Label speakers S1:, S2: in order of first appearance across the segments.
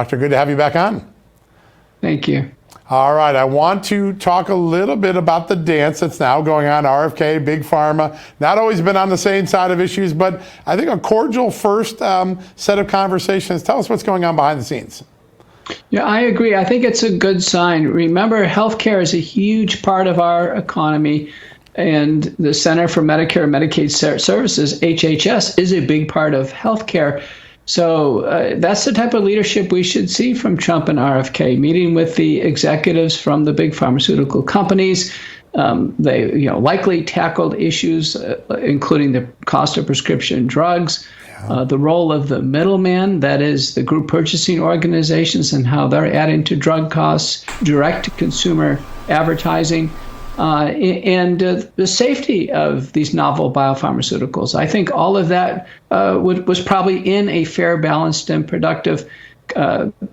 S1: Doctor, good to have you back on.
S2: Thank you.
S1: All right, I want to talk a little bit about the dance that's now going on, RFK, Big Pharma. Not always been on the same side of issues, but I think a cordial first set of conversations. Tell us what's going on behind the scenes.
S2: Yeah, I agree. I think it's a good sign. Remember, healthcare is a huge part of our economy, and the Center for Medicare and Medicaid Services, HHS, is a big part of healthcare. So that's the type of leadership we should see from Trump and RFK, meeting with the executives from the big pharmaceutical companies. They likely tackled issues, including the cost of prescription drugs, the role of the middleman, that is the group purchasing organizations and how they're adding to drug costs, direct-to-consumer advertising, and the safety of these novel biopharmaceuticals. I think all of that was probably in a fair, balanced, and productive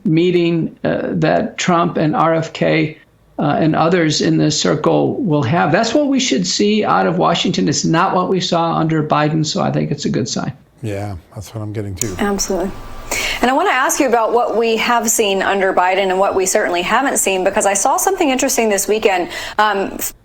S2: meeting that Trump and RFK and others in this circle will have. That's what we should see out of Washington. It's not what we saw under Biden, so I think it's a good sign.
S1: Yeah, that's what I'm getting to.
S3: Absolutely. And I want to ask you about what we have seen under Biden and what we certainly haven't seen, because I saw something interesting this weekend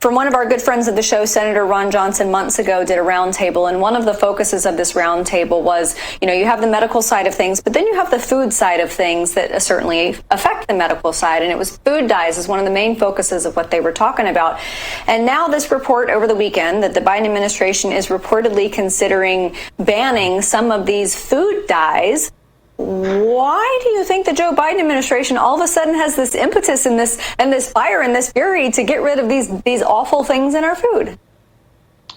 S3: from one of our good friends of the show, Senator Ron Johnson, months ago, did a roundtable. And one of the focuses of this roundtable was, you have the medical side of things, but then you have the food side of things that certainly affect the medical side. And it was food dyes as one of the main focuses of what they were talking about. And now this report over the weekend that the Biden administration is reportedly considering banning some of these food dyes. Why do you think the Joe Biden administration all of a sudden has this impetus and this fire and this fury to get rid of these awful things in our food?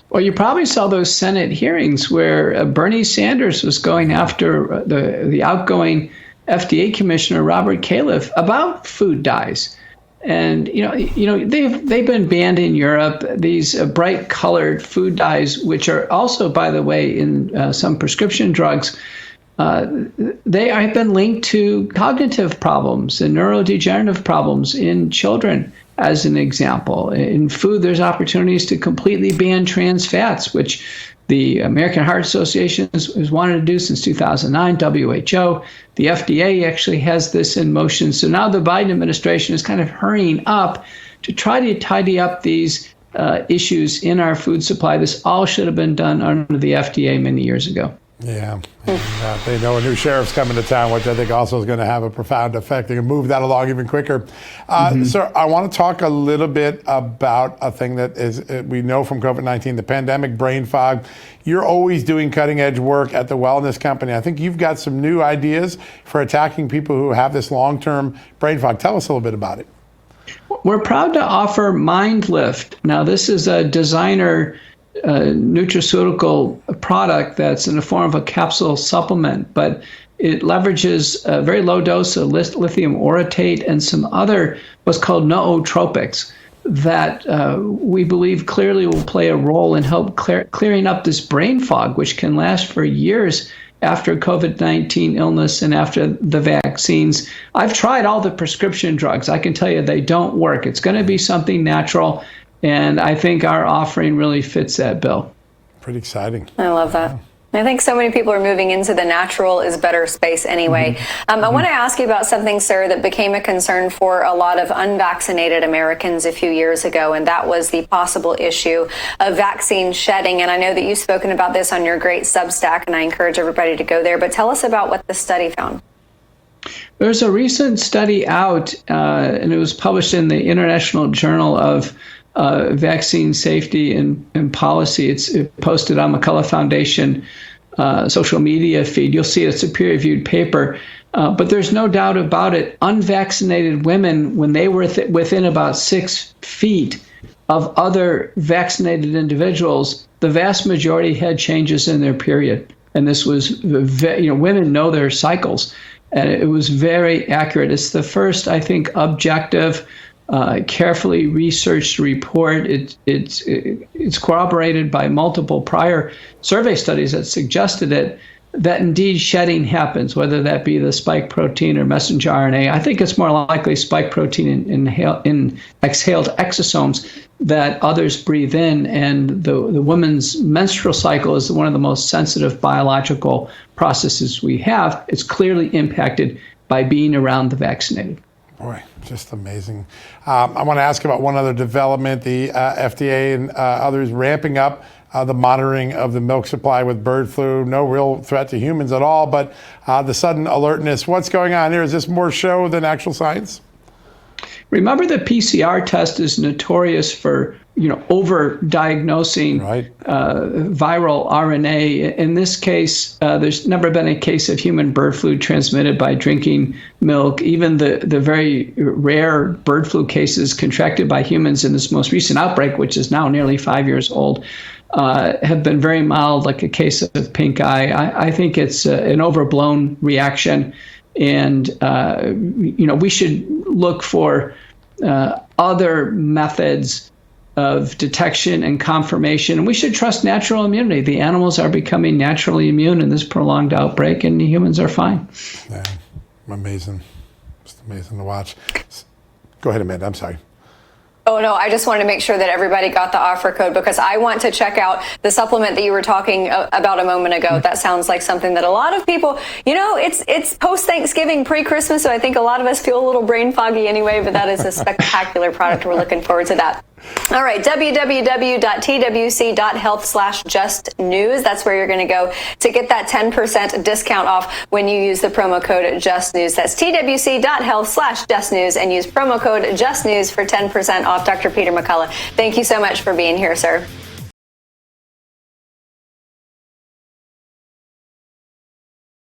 S2: Well, you probably saw those Senate hearings where Bernie Sanders was going after the outgoing FDA commissioner, Robert Califf, about food dyes. And they've been banned in Europe. These bright colored food dyes, which are also, by the way, in some prescription drugs. They have been linked to cognitive problems and neurodegenerative problems in children, as an example. In food, there's opportunities to completely ban trans fats, which the American Heart Association has wanted to do since 2009, WHO. The FDA actually has this in motion. So now the Biden administration is kind of hurrying up to try to tidy up these issues in our food supply. This all should have been done under the FDA many years ago.
S1: Yeah, and, they know a new sheriff's coming to town, which I think also is going to have a profound effect. They can move that along even quicker. So I want to talk a little bit about a thing that is we know from COVID-19, the pandemic brain fog. You're always doing cutting edge work at the wellness company. I think you've got some new ideas for attacking people who have this long-term brain fog. Tell us a little bit about it.
S2: We're proud to offer MindLift. Now, this is a designer nutraceutical product that's in the form of a capsule supplement, but it leverages a very low dose of lithium orotate and some other what's called nootropics that we believe clearly will play a role in help clearing up this brain fog, which can last for years after COVID-19 illness and after the vaccines. I've tried all the prescription drugs. I can tell you they don't work. It's going to be something natural. And I think our offering really fits that bill.
S1: Pretty exciting.
S3: I love that. I think so many people are moving into the natural is better space anyway. I want to ask you about something, sir, that became a concern for a lot of unvaccinated Americans a few years ago, and that was the possible issue of vaccine shedding. And I know that you've spoken about this on your great Substack, and I encourage everybody to go there. But tell us about what the study found.
S2: There's a recent study out, and it was published in the International Journal of Vaccine Safety and Policy. It's posted on McCullough Foundation social media feed. You'll see it's a peer-reviewed paper, but there's no doubt about it. Unvaccinated women, when they were within about 6 feet of other vaccinated individuals, the vast majority had changes in their period. And this was, women know their cycles, and it was very accurate. It's the first, I think, objective, carefully researched report. It's corroborated by multiple prior survey studies that suggested it, that indeed shedding happens, whether that be the spike protein or messenger RNA. I think it's more likely spike protein in exhaled exosomes that others breathe in. And the woman's menstrual cycle is one of the most sensitive biological processes we have. It's clearly impacted by being around the vaccinated.
S1: Boy, just amazing. I want to ask about one other development. The FDA and others ramping up the monitoring of the milk supply with bird flu. No real threat to humans at all, but the sudden alertness. What's going on here? Is this more show than actual science?
S2: Remember, the PCR test is notorious for, over-diagnosing viral RNA. In this case, there's never been a case of human bird flu transmitted by drinking milk. Even the very rare bird flu cases contracted by humans in this most recent outbreak, which is now nearly 5 years old, have been very mild, like a case of pink eye. I think it's an overblown reaction. And, we should look for other methods of detection and confirmation. And we should trust natural immunity. The animals are becoming naturally immune in this prolonged outbreak, and the humans are fine.
S1: Yeah, amazing. Just amazing to watch. Go ahead, Amanda. I'm sorry.
S3: Oh, no, I just wanted to make sure that everybody got the offer code, because I want to check out the supplement that you were talking about a moment ago. That sounds like something that a lot of people, it's post-Thanksgiving, pre-Christmas, so I think a lot of us feel a little brain foggy anyway, but that is a spectacular product. We're looking forward to that. All right, www.twc.health/justnews. That's where you're going to go to get that 10% discount off when you use the promo code JustNews. That's twc.health/justnews and use promo code JustNews for 10% off. Dr. Peter McCullough, thank you so much for being here, sir.